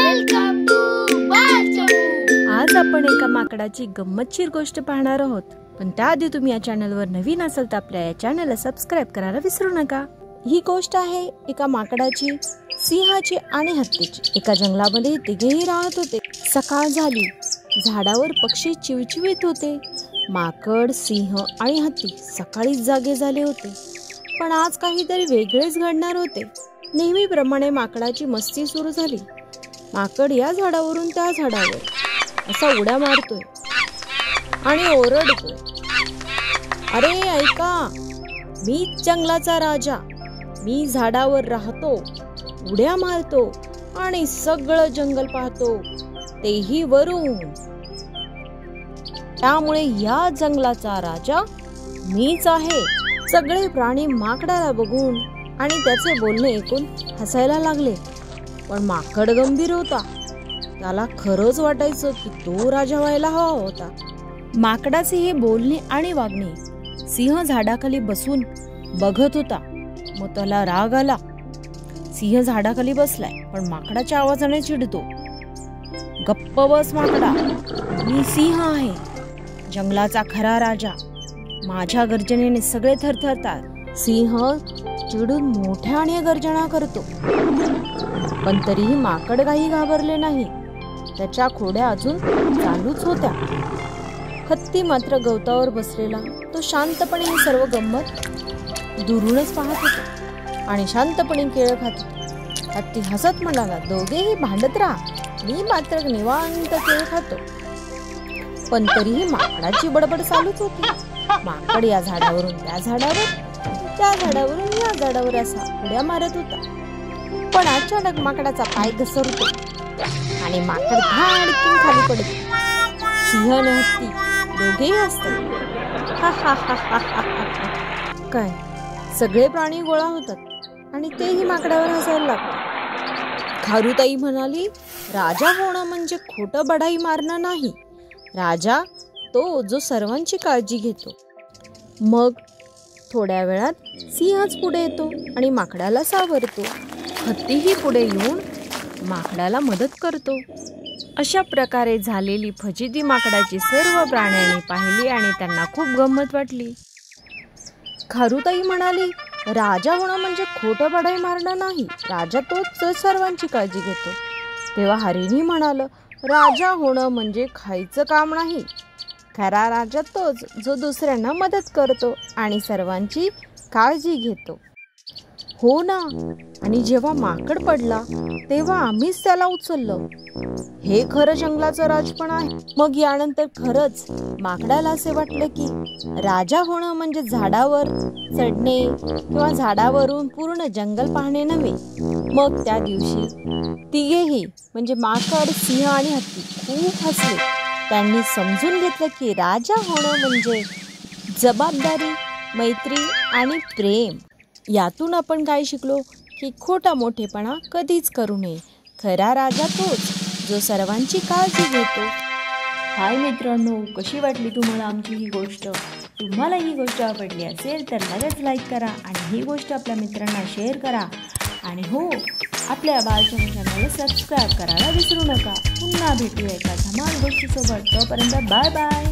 Welcome to बालचमू। आज आपण एका माकडाची गंमतशीर गोष्ट पाहणार आहोत। पण त्याआधी तुम्ही या चॅनलवर नवीन असाल तर आपल्या या चॅनलला सबस्क्राइब करायला विसरू नका। ही गोष्ट आहे एका माकडाची, सिंहाची आणि हत्तीची। एका जंगलामध्ये तिघेही राहत होते। सकाळ झाली, झाडावर पक्षी चिवचिवीत होते। माकड, सिंह आणि हत्ती सकाळीच जागे झाले होते, पण आज काहीतरी वेगळेच घडणार होते। नेहमीप्रमाणे माकडाची मस्ती सुरू झाली। माकड या झाडावरून त्या झाडावर असा उड्या मारतोय आणि ओरडतोय, अरे ऐका, मीच जंगलाचा राजा। मी झाडावर राहतो, उड्या मारतो आणि सगळं जंगल पाहतो, तेही वरून। त्यामुळे या जंगलाचा राजा मीच आहे। सगळे प्राणी माकडाला बघून आणि त्याचे बोलणे ऐकून हसायला लागले, पण माकड गंभीर होता। त्याला खरंच वाटायचं की तो राजा व्हायला हवा होता। माकडाचे हे बोलणे आणि वागणे सिंह झाडाखाली बसून बघत होता। मग त्याला राग आला। सिंह झाडाखाली बसलाय, पण माकडाच्या आवाजाने चिडतो, गप्प बस माकडा, मी सिंह आहे, जंगलाचा खरा राजा। माझ्या गर्जनेने सगळे थरथरतात। सिंह चिडून मोठ्याने गर्जना करतो, पण तरीही माकड काही घाबरले नाही। त्याच्या खोड्या अजून चालूच होत्या। हत्ती मात्र गवतावर बसलेला तो शांतपणे ही सर्व गंमत दुरूनच पाहत होता आणि शांतपणे केळ खात होता। हत्ती हसत म्हणाला, दोघेही भांडत राहा, मी मात्र निवांत केळ खातो। पण तरीही माकडाची बडबड चालूच होती। माकड या झाडावरून त्या झाडावर, त्या झाडावरून या झाडावर असा उड्या मारत होता। पण अचानक माकडाचा पाय घसरतो आणि माकड धाडकीन खाली पडते। सिंह आणि हत्ती दोघेही हसतात। हा हा हा हा हा हा। काय सगळे प्राणी गोळा होतात आणि तेही माकडावर हसायला लागतात। खारुताई म्हणाली, राजा होणं म्हणजे खोटं बढाई मारणं नाही। राजा तो जो सर्वांची काळजी घेतो। मग थोड्या वेळात सिंहच पुढे येतो आणि माकडाला सावरतो। हत्तीही पुढे येऊन माकडाला मदत करतो। अशा प्रकारे झालेली फजिती माकडाची सर्व प्राण्यांनी पाहिली आणि त्यांना खूप गंमत वाटली। खारुताई म्हणाली, राजा होणं म्हणजे खोटं बढाई मारणं नाही। राजा तोच जो सर्वांची काळजी घेतो। तेव्हा हरिणी म्हणाल, राजा होणं म्हणजे खायचं काम नाही। खरा राजा तोच जो दुसऱ्यांना मदत करतो आणि सर्वांची काळजी घेतो। हो ना, आणि जेव्हा माकड पडला तेव्हा आम्हीच त्याला उचललं, हे खरं जंगलाचं राजपण आहे। मग यानंतर खरंच माकडाला असे वाटले की राजा होणं म्हणजे झाडावर चढणे किंवा झाडावरून पूर्ण जंगल पाहणे नव्हे। मग त्या दिवशी तिघेही म्हणजे माकड, सिंह आणि हत्ती खूप हसले। त्यांनी समजून घेतलं की राजा होणं म्हणजे जबाबदारी, मैत्री आणि प्रेम। यातून आपण काय शिकलो की खोटा मोठेपणा कधीच करू नये। खरा राजा तोच जो सर्वांची काळजी घेतो। हाय मित्रांनो, कशी वाटली तुम्हाला आमची ही गोष्ट? तुम्हाला ही गोष्ट आवडली असेल तर लगेच लाईक करा आणि ही गोष्ट आपल्या मित्रांना शेअर करा। आणि हो, आपल्या बालचमू चॅनलला सबस्क्राईब करायला विसरू नका। पुन्हा भेटूया एका धमाल गोष्टीसोबत। तोपर्यंत बाय बाय।